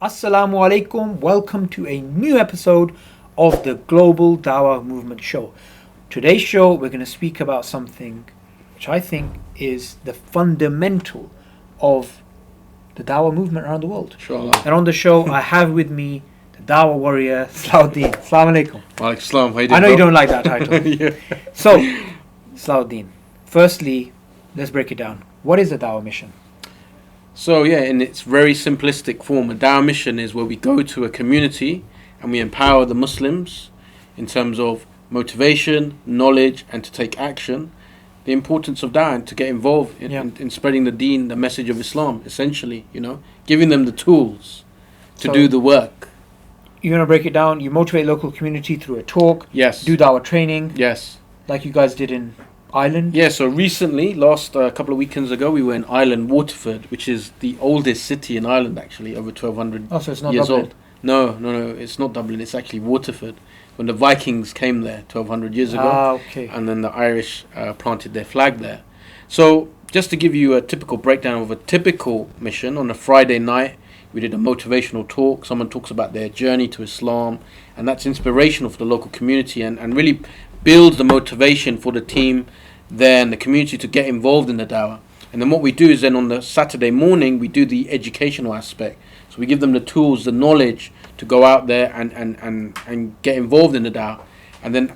Assalamu alaikum. Welcome to a new episode of the Global Dawah Movement Show. Today's show, we're going to speak about something which I think is the fundamental of the Dawah movement around the world. Inshallah. And on the show, I have with me the Dawah warrior, Salahuddin. Assalamu alaikum. Wa alaikum salam. How you doing, I know bro? you don't like that title. Yeah. So, Salahuddin, firstly, let's break it down. What is the Dawah mission? So yeah, in its very simplistic form, a Dawah mission is where we go to a community and we empower the Muslims in terms of motivation, knowledge, and to take action. The importance of Dawah and to get involved in spreading the deen, the message of Islam, essentially, giving them the tools to do the work. You're going to break it down. You motivate local community through a talk. Yes. Do Dawah training. Yes. Like you guys did in Ireland. Yeah, so recently, last couple of weekends ago, we were in Ireland, Waterford, which is the oldest city in Ireland, actually, over 1,200 Oh, so it's not years Dublin. old. No, it's not Dublin, it's actually Waterford. When the Vikings came there 1,200 years ago, Okay. and then the Irish planted their flag there. So, just to give you a typical breakdown of a typical mission, on a Friday night, we did a motivational talk. Someone talks about their journey to Islam, and that's inspirational for the local community and really builds the motivation for the team there and the community to get involved in the Dawah. And then what we do is then on the Saturday morning, we do the educational aspect. So we give them the tools, the knowledge to go out there and get involved in the Dawah. And then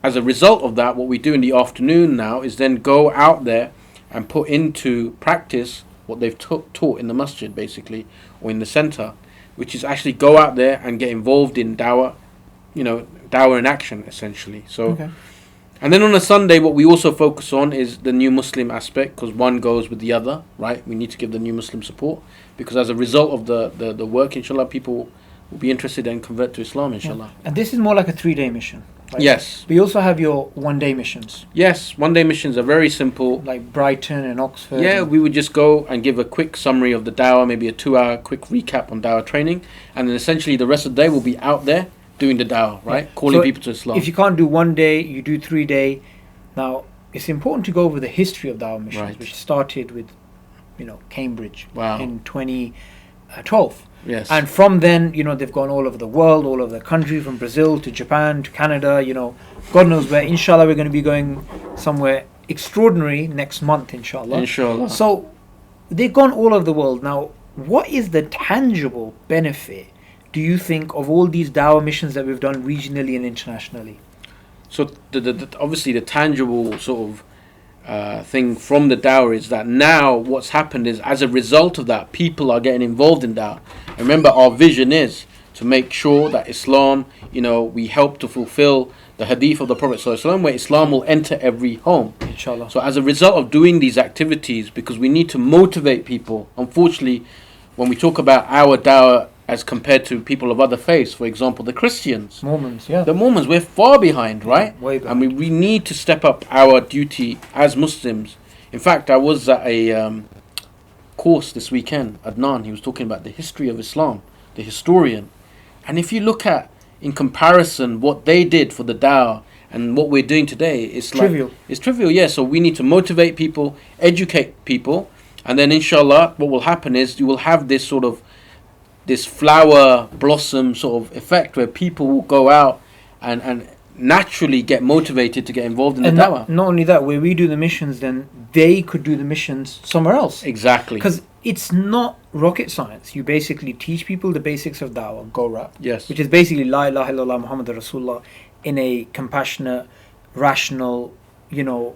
as a result of that, what we do in the afternoon now is then go out there and put into practice what they've taught in the masjid, basically, or in the center, which is actually go out there and get involved in Dawah, Dawah in action, essentially. So, Okay. And then on a Sunday, what we also focus on is the new Muslim aspect, because one goes with the other, right? We need to give the new Muslim support, because as a result of the work, inshallah, people will be interested and convert to Islam, inshallah. And this is more like a 3-day mission. Right? Yes. But you also have your 1-day missions, Yes, one-day missions are very simple. like Brighton and Oxford. Yeah, we would just go and give a quick summary of the Dawah, maybe a 2-hour quick recap on Dawah training, and then essentially the rest of the day we'll be out there doing the Dawah, right? Yeah. Calling So people to Islam. If you can't do 1 day, you do 3-day. Now, it's important to go over the history of Dawah missions, Right. which started with, Cambridge Wow. in 2012. Yes. And from then, they've gone all over the world, all over the country, from Brazil to Japan to Canada, God knows where. Inshallah, we're going to be going somewhere extraordinary next month, inshallah. Inshallah. So, they've gone all over the world. Now, what is the tangible benefit, do you think, of all these Dawah missions that we've done regionally and internationally? So obviously the tangible sort of thing from the Dawah is that now what's happened is as a result of that, people are getting involved in Dawah. And remember, our vision is to make sure that Islam, we help to fulfill the hadith of the Prophet ﷺ, where Islam will enter every home. Inshallah. So as a result of doing these activities, because we need to motivate people, unfortunately, when we talk about our Dawah as compared to people of other faiths, for example, the Christians, Mormons, yeah. the Mormons, we're far behind, right? Way behind. And we need to step up our duty as Muslims. In fact, I was at a course this weekend. Adnan, he was talking about the history of Islam, the historian. And if you look at, in comparison, what they did for the Dawah and what we're doing today, it's Trivial. It's trivial, yeah. So we need to motivate people, educate people, and then inshallah, what will happen is you will have this sort of this flower blossom sort of effect where people will go out and naturally get motivated to get involved in the Dawah. Not only that, where we do the missions, then they could do the missions somewhere else. Exactly. Because it's not rocket science. You basically teach people the basics of Dawah, Go-Rap, Yes. which is basically La ilaha illallah Muhammadur Rasulullah in a compassionate, rational,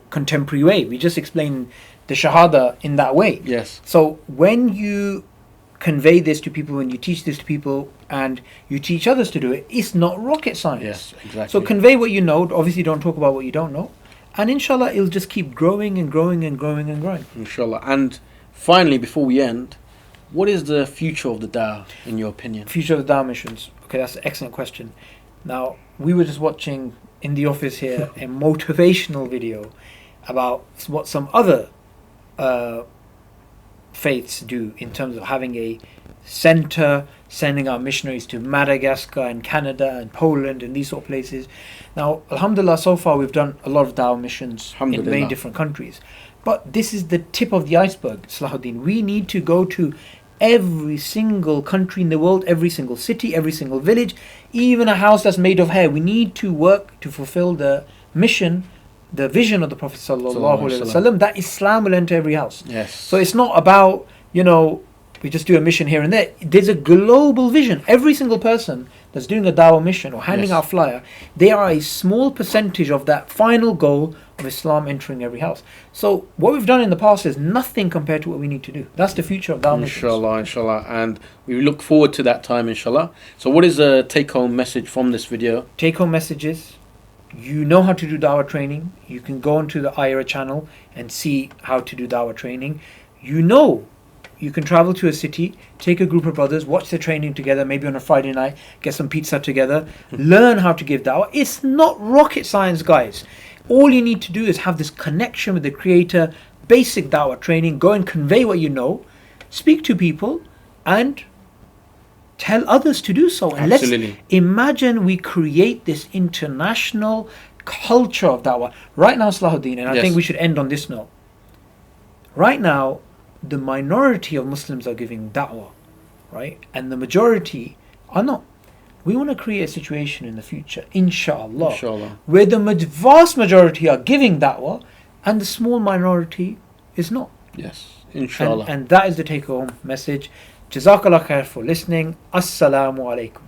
contemporary way. We just explain the Shahada in that way. Yes. So when you convey this to people, when you teach this to people and you teach others to do it, it's not rocket science. Yes, exactly. So convey what you know. Obviously, don't talk about what you don't know. And inshallah, it'll just keep growing and growing and growing and growing. Inshallah. And finally, before we end, what is the future of the Dawah, in your opinion? Future of the Dawah missions. Okay, that's an excellent question. Now, we were just watching in the office here a motivational video about what some other faiths do in terms of having a center, sending out missionaries to Madagascar and Canada and Poland and these sort of places. Now, alhamdulillah, so far we've done a lot of Dawah missions in many Alhamdulillah. different countries. But this is the tip of the iceberg, Salahuddin. We need to go to every single country in the world, every single city, every single village, even a house that's made of hair. We need to work to fulfill the mission, the vision of the Prophet sallallahu alaihi wasallam, that Islam will enter every house. Yes. So it's not about, we just do a mission here and there. There's a global vision. Every single person that's doing a dawah mission or handing out a flyer, they are a small percentage of that final goal of Islam entering every house. So what we've done in the past is nothing compared to what we need to do. That's the future of dawah missions. Inshallah. And we look forward to that time, inshallah. So what is the take-home message from this video? Take-home messages. You know how to do dawah training. You can go onto the iERA channel and see how to do dawah training. You can travel to a city, take a group of brothers, watch the training together, maybe on a Friday night, get some pizza together, learn how to give dawah. It's not rocket science, guys. All you need to do is have this connection with the Creator, basic dawah training, go and convey what you know, speak to people, and tell others to do so. And Absolutely. Let's imagine we create this international culture of dawah. Right now, Salahuddin, and I think we should end on this note. Right now, the minority of Muslims are giving da'wah, right? And the majority are not. We want to create a situation in the future, inshallah, where the vast majority are giving da'wah and the small minority is not. Yes, inshallah. And that is the take-home message. Jazakallah khair for listening. Assalamu alaikum.